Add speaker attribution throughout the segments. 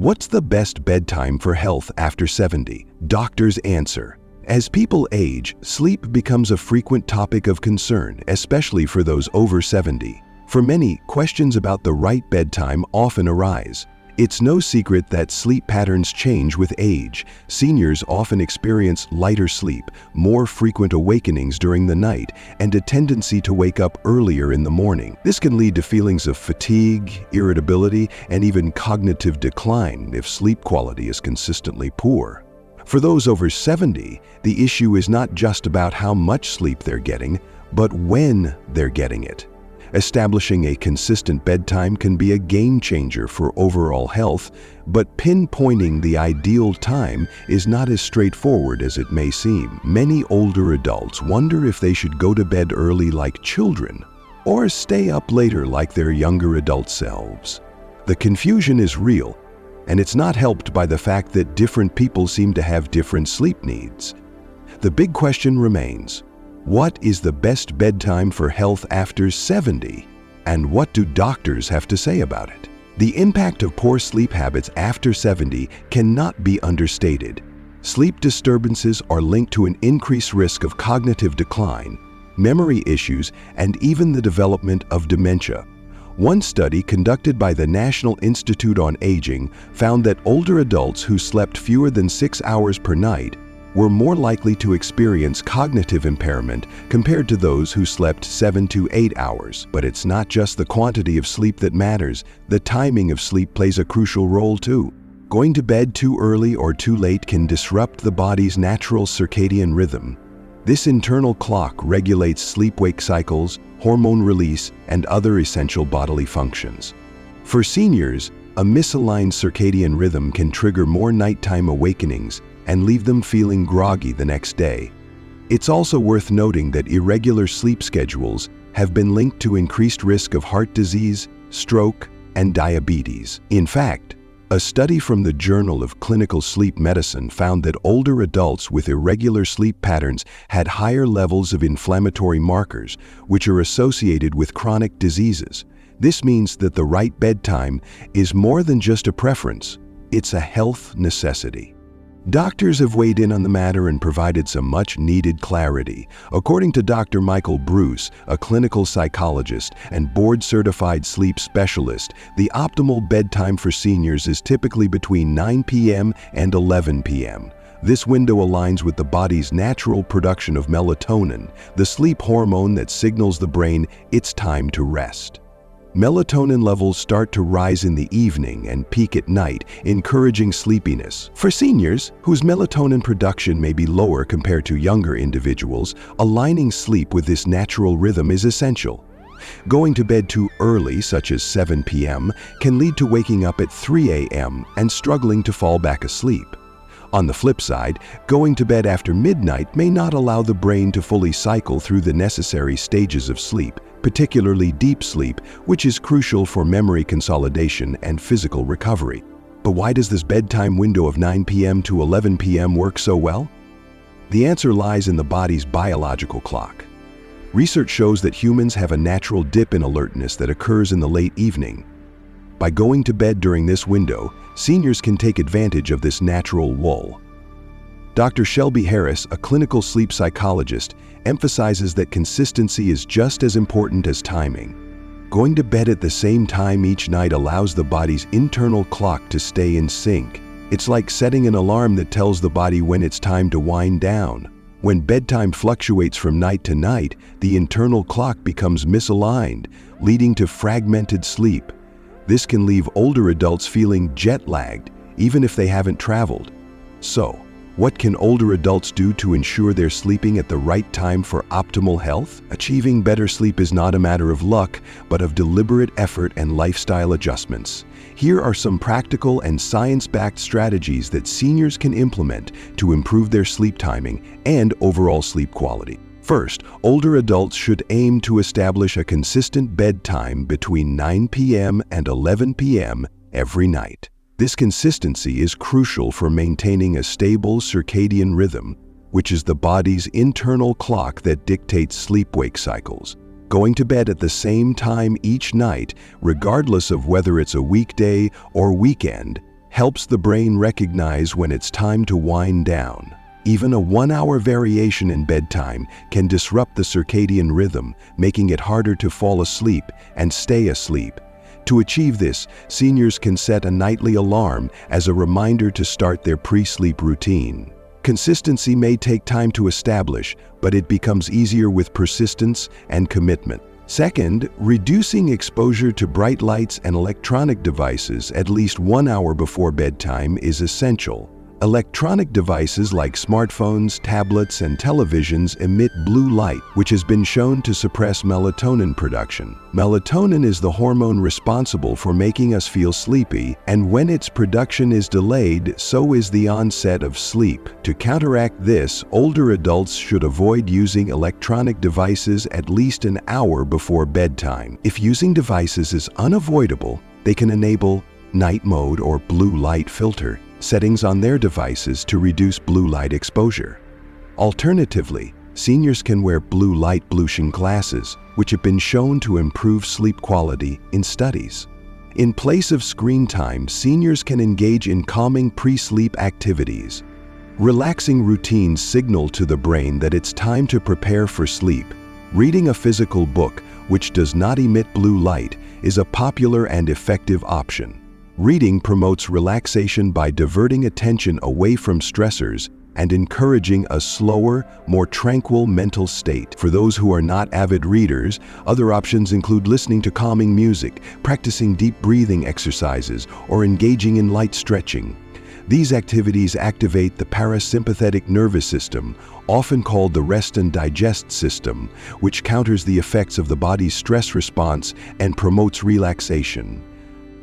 Speaker 1: What's the best bedtime for health after 70? Doctors answer. As people age, sleep becomes a frequent topic of concern, especially for those over 70. For many, questions about the right bedtime often arise. It's no secret that sleep patterns change with age. Seniors often experience lighter sleep, more frequent awakenings during the night, and a tendency to wake up earlier in the morning. This can lead to feelings of fatigue, irritability, and even cognitive decline if sleep quality is consistently poor. For those over 70, the issue is not just about how much sleep they're getting, but when they're getting it. Establishing a consistent bedtime can be a game changer for overall health, but pinpointing the ideal time is not as straightforward as it may seem. Many older adults wonder if they should go to bed early like children or stay up later like their younger adult selves. The confusion is real, and it's not helped by the fact that different people seem to have different sleep needs. The big question remains: what is the best bedtime for health after 70, and what do doctors have to say about it? The impact of poor sleep habits after 70 cannot be understated. Sleep disturbances are linked to an increased risk of cognitive decline, memory issues, and even the development of dementia. One study conducted by the National Institute on Aging found that older adults who slept fewer than 6 hours per night were more likely to experience cognitive impairment compared to those who slept 7 to 8 hours. But it's not just the quantity of sleep that matters. The timing of sleep plays a crucial role too. Going to bed too early or too late can disrupt the body's natural circadian rhythm. This internal clock regulates sleep-wake cycles, hormone release, and other essential bodily functions. For seniors, a misaligned circadian rhythm can trigger more nighttime awakenings and leave them feeling groggy the next day. It's also worth noting that irregular sleep schedules have been linked to increased risk of heart disease, stroke, and diabetes. In fact, a study from the Journal of Clinical Sleep Medicine found that older adults with irregular sleep patterns had higher levels of inflammatory markers, which are associated with chronic diseases. This means that the right bedtime is more than just a preference, it's a health necessity. Doctors have weighed in on the matter and provided some much-needed clarity. According to Dr. Michael Bruce, a clinical psychologist and board-certified sleep specialist, the optimal bedtime for seniors is typically between 9 p.m. and 11 p.m. This window aligns with the body's natural production of melatonin, the sleep hormone that signals the brain it's time to rest. Melatonin levels start to rise in the evening and peak at night, encouraging sleepiness. For seniors, whose melatonin production may be lower compared to younger individuals, aligning sleep with this natural rhythm is essential. Going to bed too early, such as 7 p.m., can lead to waking up at 3 a.m. and struggling to fall back asleep. On the flip side, going to bed after midnight may not allow the brain to fully cycle through the necessary stages of sleep, particularly deep sleep, which is crucial for memory consolidation and physical recovery. But why does this bedtime window of 9 p.m. to 11 p.m. work so well? The answer lies in the body's biological clock. Research shows that humans have a natural dip in alertness that occurs in the late evening. By going to bed during this window, seniors can take advantage of this natural lull. Dr. Shelby Harris, a clinical sleep psychologist, emphasizes that consistency is just as important as timing. Going to bed at the same time each night allows the body's internal clock to stay in sync. It's like setting an alarm that tells the body when it's time to wind down. When bedtime fluctuates from night to night, the internal clock becomes misaligned, leading to fragmented sleep. This can leave older adults feeling jet-lagged, even if they haven't traveled. So, what can older adults do to ensure they're sleeping at the right time for optimal health? Achieving better sleep is not a matter of luck, but of deliberate effort and lifestyle adjustments. Here are some practical and science-backed strategies that seniors can implement to improve their sleep timing and overall sleep quality. First, older adults should aim to establish a consistent bedtime between 9 p.m. and 11 p.m. every night. This consistency is crucial for maintaining a stable circadian rhythm, which is the body's internal clock that dictates sleep-wake cycles. Going to bed at the same time each night, regardless of whether it's a weekday or weekend, helps the brain recognize when it's time to wind down. Even a 1-hour variation in bedtime can disrupt the circadian rhythm, making it harder to fall asleep and stay asleep. To achieve this, seniors can set a nightly alarm as a reminder to start their pre-sleep routine. Consistency may take time to establish, but it becomes easier with persistence and commitment. Second, reducing exposure to bright lights and electronic devices at least 1 hour before bedtime is essential. Electronic devices like smartphones, tablets, and televisions emit blue light, which has been shown to suppress melatonin production. Melatonin is the hormone responsible for making us feel sleepy, and when its production is delayed, so is the onset of sleep. To counteract this, older adults should avoid using electronic devices at least an hour before bedtime. If using devices is unavoidable, they can enable night mode or blue light filter settings on their devices to reduce blue light exposure. Alternatively, seniors can wear blue light pollution glasses, which have been shown to improve sleep quality in studies. In place of screen time, seniors can engage in calming pre-sleep activities. Relaxing routines signal to the brain that it's time to prepare for sleep. Reading a physical book, which does not emit blue light, is a popular and effective option. Reading promotes relaxation by diverting attention away from stressors and encouraging a slower, more tranquil mental state. For those who are not avid readers, other options include listening to calming music, practicing deep breathing exercises, or engaging in light stretching. These activities activate the parasympathetic nervous system, often called the rest and digest system, which counters the effects of the body's stress response and promotes relaxation.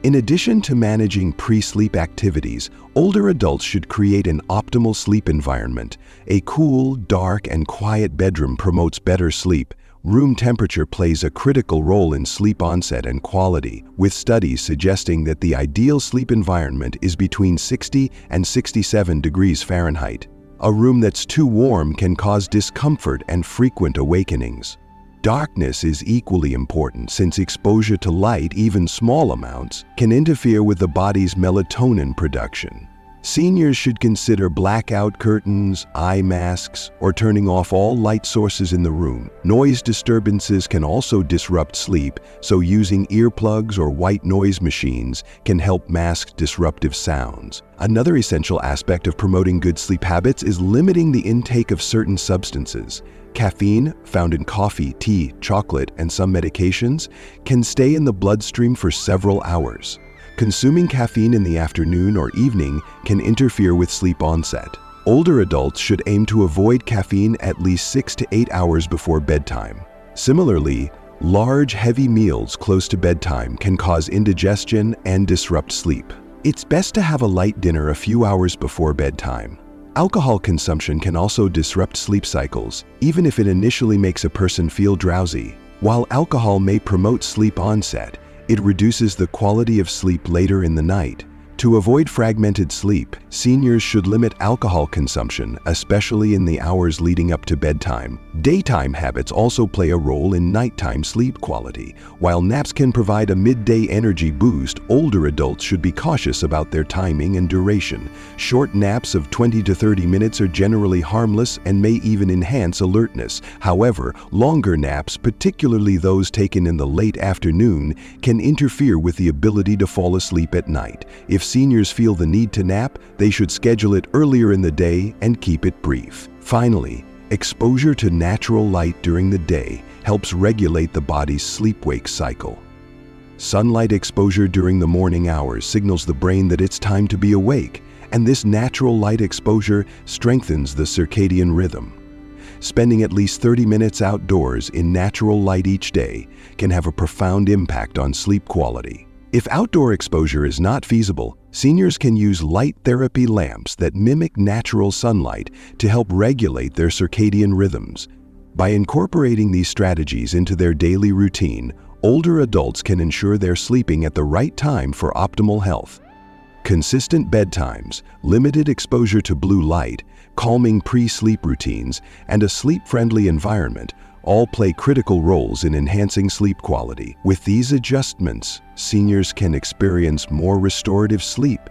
Speaker 1: In addition to managing pre-sleep activities, older adults should create an optimal sleep environment. A cool, dark, and quiet bedroom promotes better sleep. Room temperature plays a critical role in sleep onset and quality, with studies suggesting that the ideal sleep environment is between 60 and 67 degrees Fahrenheit. A room that's too warm can cause discomfort and frequent awakenings. Darkness is equally important since exposure to light, even small amounts, can interfere with the body's melatonin production. Seniors should consider blackout curtains, eye masks, or turning off all light sources in the room. Noise disturbances can also disrupt sleep, so using earplugs or white noise machines can help mask disruptive sounds. Another essential aspect of promoting good sleep habits is limiting the intake of certain substances. Caffeine, found in coffee, tea, chocolate, and some medications, can stay in the bloodstream for several hours. Consuming caffeine in the afternoon or evening can interfere with sleep onset. Older adults should aim to avoid caffeine at least 6 to 8 hours before bedtime. Similarly, large, heavy meals close to bedtime can cause indigestion and disrupt sleep. It's best to have a light dinner a few hours before bedtime. Alcohol consumption can also disrupt sleep cycles, even if it initially makes a person feel drowsy. While alcohol may promote sleep onset, it reduces the quality of sleep later in the night. To avoid fragmented sleep, seniors should limit alcohol consumption, especially in the hours leading up to bedtime. Daytime habits also play a role in nighttime sleep quality. While naps can provide a midday energy boost, older adults should be cautious about their timing and duration. Short naps of 20 to 30 minutes are generally harmless and may even enhance alertness. However, longer naps, particularly those taken in the late afternoon, can interfere with the ability to fall asleep at night. If seniors feel the need to nap, they should schedule it earlier in the day and keep it brief. Finally, exposure to natural light during the day helps regulate the body's sleep-wake cycle. Sunlight exposure during the morning hours signals the brain that it's time to be awake, and this natural light exposure strengthens the circadian rhythm. Spending at least 30 minutes outdoors in natural light each day can have a profound impact on sleep quality. If outdoor exposure is not feasible, seniors can use light therapy lamps that mimic natural sunlight to help regulate their circadian rhythms. By incorporating these strategies into their daily routine, older adults can ensure they're sleeping at the right time for optimal health. Consistent bedtimes, limited exposure to blue light, calming pre-sleep routines, and a sleep-friendly environment all play critical roles in enhancing sleep quality. With these adjustments, seniors can experience more restorative sleep,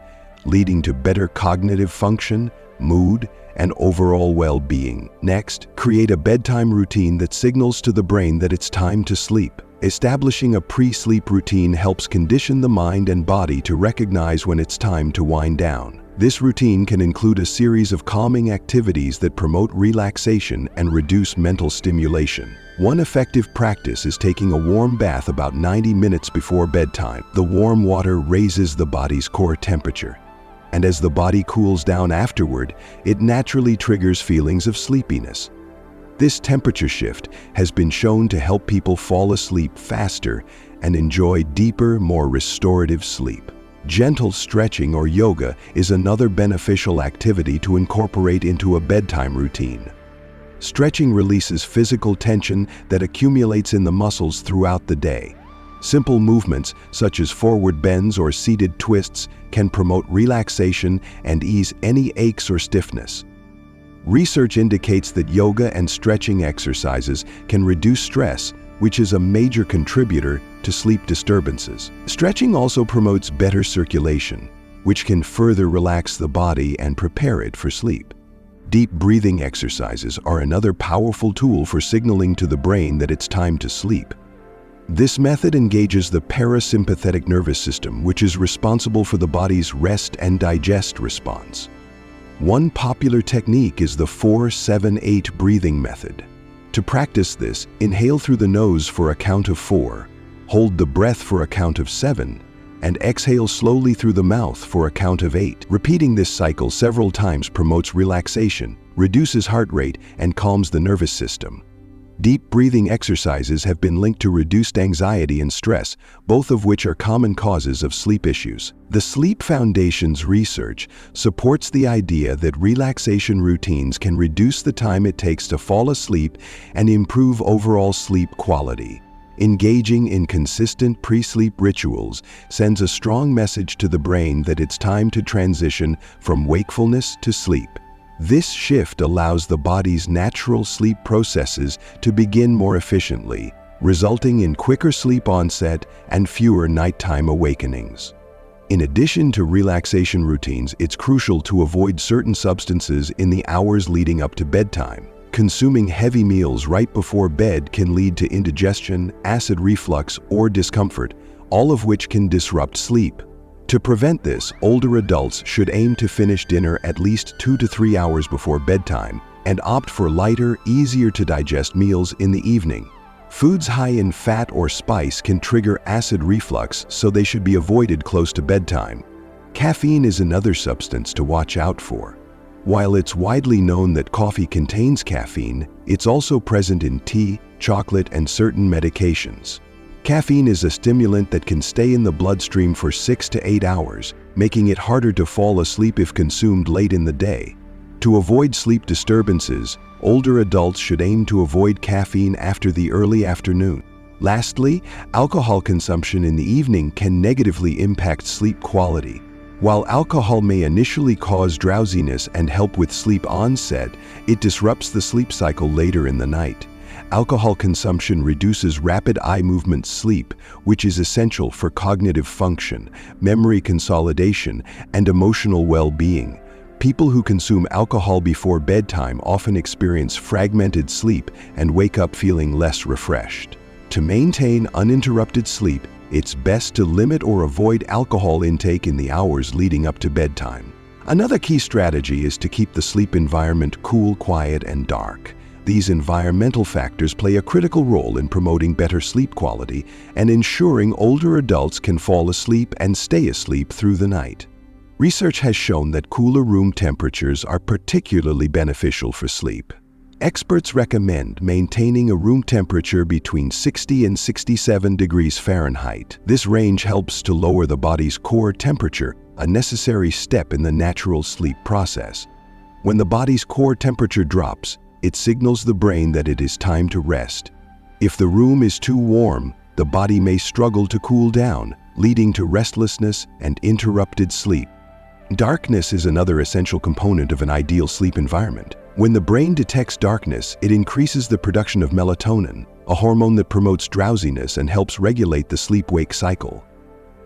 Speaker 1: leading to better cognitive function, mood, and overall well-being. Next, create a bedtime routine that signals to the brain that it's time to sleep. Establishing a pre-sleep routine helps condition the mind and body to recognize when it's time to wind down. This routine can include a series of calming activities that promote relaxation and reduce mental stimulation. One effective practice is taking a warm bath about 90 minutes before bedtime. The warm water raises the body's core temperature, and as the body cools down afterward, it naturally triggers feelings of sleepiness. This temperature shift has been shown to help people fall asleep faster and enjoy deeper, more restorative sleep. Gentle stretching or yoga is another beneficial activity to incorporate into a bedtime routine. Stretching releases physical tension that accumulates in the muscles throughout the day. Simple movements, such as forward bends or seated twists, can promote relaxation and ease any aches or stiffness. Research indicates that yoga and stretching exercises can reduce stress, which is a major contributor to sleep disturbances. Stretching also promotes better circulation, which can further relax the body and prepare it for sleep. Deep breathing exercises are another powerful tool for signaling to the brain that it's time to sleep. This method engages the parasympathetic nervous system, which is responsible for the body's rest and digest response. One popular technique is the 4-7-8 breathing method. To practice this, inhale through the nose for a count of 4, hold the breath for a count of 7, and exhale slowly through the mouth for a count of 8. Repeating this cycle several times promotes relaxation, reduces heart rate, and calms the nervous system. Deep breathing exercises have been linked to reduced anxiety and stress, both of which are common causes of sleep issues. The Sleep Foundation's research supports the idea that relaxation routines can reduce the time it takes to fall asleep and improve overall sleep quality. Engaging in consistent pre-sleep rituals sends a strong message to the brain that it's time to transition from wakefulness to sleep. This shift allows the body's natural sleep processes to begin more efficiently, resulting in quicker sleep onset and fewer nighttime awakenings. In addition to relaxation routines, it's crucial to avoid certain substances in the hours leading up to bedtime. Consuming heavy meals right before bed can lead to indigestion, acid reflux, or discomfort, all of which can disrupt sleep. To prevent this, older adults should aim to finish dinner at least 2 to 3 hours before bedtime and opt for lighter, easier to digest meals in the evening. Foods high in fat or spice can trigger acid reflux, so they should be avoided close to bedtime. Caffeine is another substance to watch out for. While it's widely known that coffee contains caffeine, it's also present in tea, chocolate, and certain medications. Caffeine is a stimulant that can stay in the bloodstream for 6 to 8 hours, making it harder to fall asleep if consumed late in the day. To avoid sleep disturbances, older adults should aim to avoid caffeine after the early afternoon. Lastly, alcohol consumption in the evening can negatively impact sleep quality. While alcohol may initially cause drowsiness and help with sleep onset, it disrupts the sleep cycle later in the night. Alcohol consumption reduces rapid eye movement sleep, which is essential for cognitive function, memory consolidation, and emotional well-being. People who consume alcohol before bedtime often experience fragmented sleep and wake up feeling less refreshed. To maintain uninterrupted sleep, it's best to limit or avoid alcohol intake in the hours leading up to bedtime. Another key strategy is to keep the sleep environment cool, quiet, and dark. These environmental factors play a critical role in promoting better sleep quality and ensuring older adults can fall asleep and stay asleep through the night. Research has shown that cooler room temperatures are particularly beneficial for sleep. Experts recommend maintaining a room temperature between 60 and 67 degrees Fahrenheit. This range helps to lower the body's core temperature, a necessary step in the natural sleep process. When the body's core temperature drops, it signals the brain that it is time to rest. If the room is too warm, the body may struggle to cool down, leading to restlessness and interrupted sleep. Darkness is another essential component of an ideal sleep environment. When the brain detects darkness, it increases the production of melatonin, a hormone that promotes drowsiness and helps regulate the sleep-wake cycle.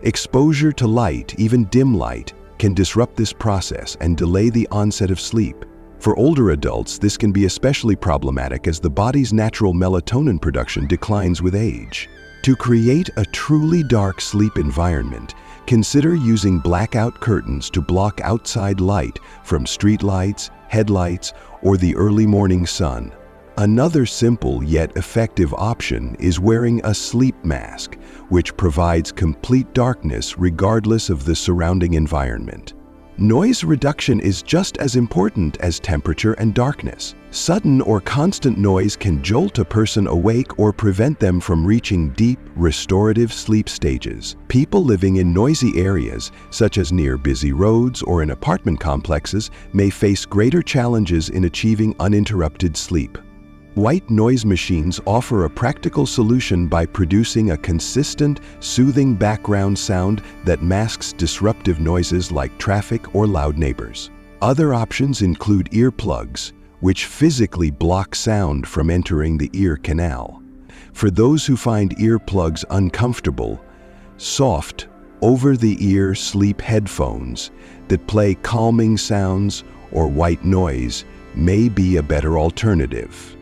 Speaker 1: Exposure to light, even dim light, can disrupt this process and delay the onset of sleep. For older adults, this can be especially problematic as the body's natural melatonin production declines with age. To create a truly dark sleep environment, consider using blackout curtains to block outside light from street lights, headlights, or the early morning sun. Another simple yet effective option is wearing a sleep mask, which provides complete darkness regardless of the surrounding environment. Noise reduction is just as important as temperature and darkness. Sudden or constant noise can jolt a person awake or prevent them from reaching deep, restorative sleep stages. People living in noisy areas, such as near busy roads or in apartment complexes, may face greater challenges in achieving uninterrupted sleep. White noise machines offer a practical solution by producing a consistent, soothing background sound that masks disruptive noises like traffic or loud neighbors. Other options include earplugs, which physically block sound from entering the ear canal. For those who find earplugs uncomfortable, soft, over-the-ear sleep headphones that play calming sounds or white noise may be a better alternative.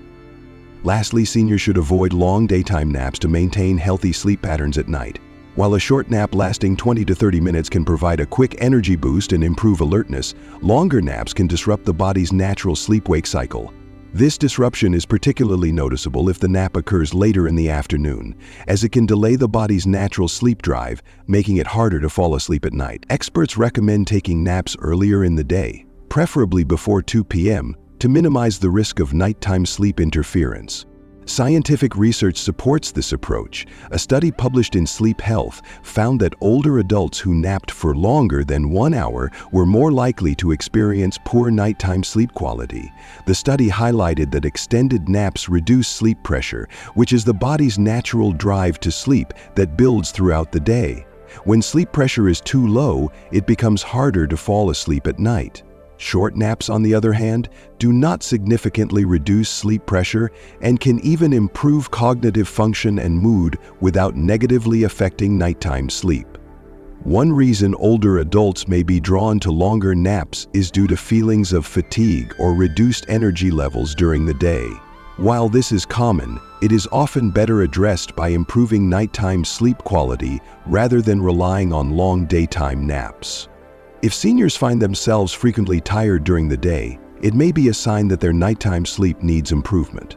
Speaker 1: Lastly, seniors should avoid long daytime naps to maintain healthy sleep patterns at night. While a short nap lasting 20 to 30 minutes can provide a quick energy boost and improve alertness, longer naps can disrupt the body's natural sleep-wake cycle. This disruption is particularly noticeable if the nap occurs later in the afternoon, as it can delay the body's natural sleep drive, making it harder to fall asleep at night. Experts recommend taking naps earlier in the day, preferably before 2 p.m., to minimize the risk of nighttime sleep interference. Scientific research supports this approach. A study published in Sleep Health found that older adults who napped for longer than 1 hour were more likely to experience poor nighttime sleep quality. The study highlighted that extended naps reduce sleep pressure, which is the body's natural drive to sleep that builds throughout the day. When sleep pressure is too low, it becomes harder to fall asleep at night. Short naps, on the other hand, do not significantly reduce sleep pressure and can even improve cognitive function and mood without negatively affecting nighttime sleep. One reason older adults may be drawn to longer naps is due to feelings of fatigue or reduced energy levels during the day. While this is common, it is often better addressed by improving nighttime sleep quality rather than relying on long daytime naps. If seniors find themselves frequently tired during the day, it may be a sign that their nighttime sleep needs improvement.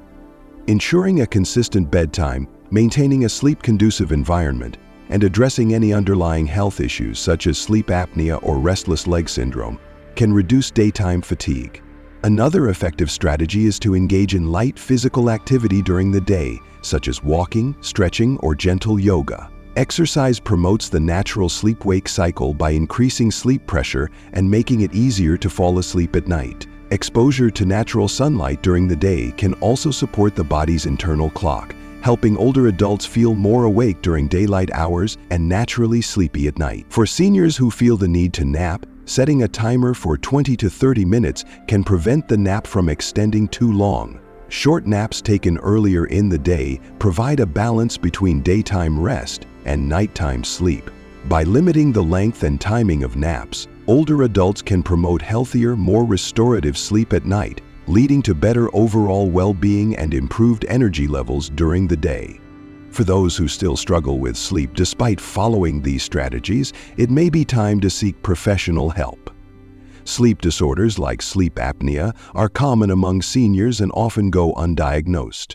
Speaker 1: Ensuring a consistent bedtime, maintaining a sleep-conducive environment, and addressing any underlying health issues such as sleep apnea or restless leg syndrome can reduce daytime fatigue. Another effective strategy is to engage in light physical activity during the day, such as walking, stretching, or gentle yoga. Exercise promotes the natural sleep-wake cycle by increasing sleep pressure and making it easier to fall asleep at night. Exposure to natural sunlight during the day can also support the body's internal clock, helping older adults feel more awake during daylight hours and naturally sleepy at night. For seniors who feel the need to nap, setting a timer for 20 to 30 minutes can prevent the nap from extending too long. Short naps taken earlier in the day provide a balance between daytime rest and nighttime sleep. By limiting the length and timing of naps, older adults can promote healthier, more restorative sleep at night, leading to better overall well-being and improved energy levels during the day. For those who still struggle with sleep despite following these strategies, it may be time to seek professional help. Sleep disorders like sleep apnea are common among seniors and often go undiagnosed.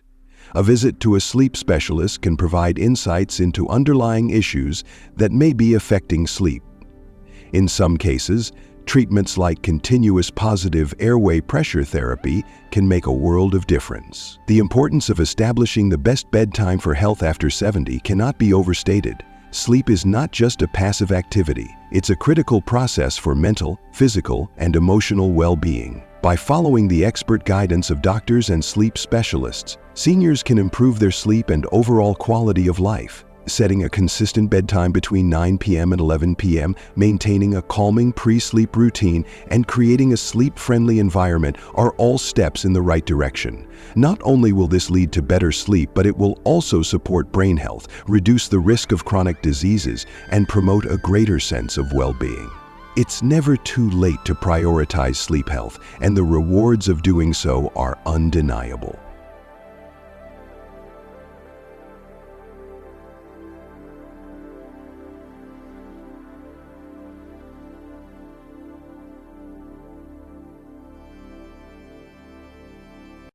Speaker 1: A visit to a sleep specialist can provide insights into underlying issues that may be affecting sleep. In some cases, treatments like continuous positive airway pressure therapy can make a world of difference. The importance of establishing the best bedtime for health after 70 cannot be overstated. Sleep is not just a passive activity, it's a critical process for mental, physical, and emotional well-being. By following the expert guidance of doctors and sleep specialists, seniors can improve their sleep and overall quality of life. Setting a consistent bedtime between 9 p.m. and 11 p.m., maintaining a calming pre-sleep routine, and creating a sleep-friendly environment are all steps in the right direction. Not only will this lead to better sleep, but it will also support brain health, reduce the risk of chronic diseases, and promote a greater sense of well-being. It's never too late to prioritize sleep health, and the rewards of doing so are undeniable.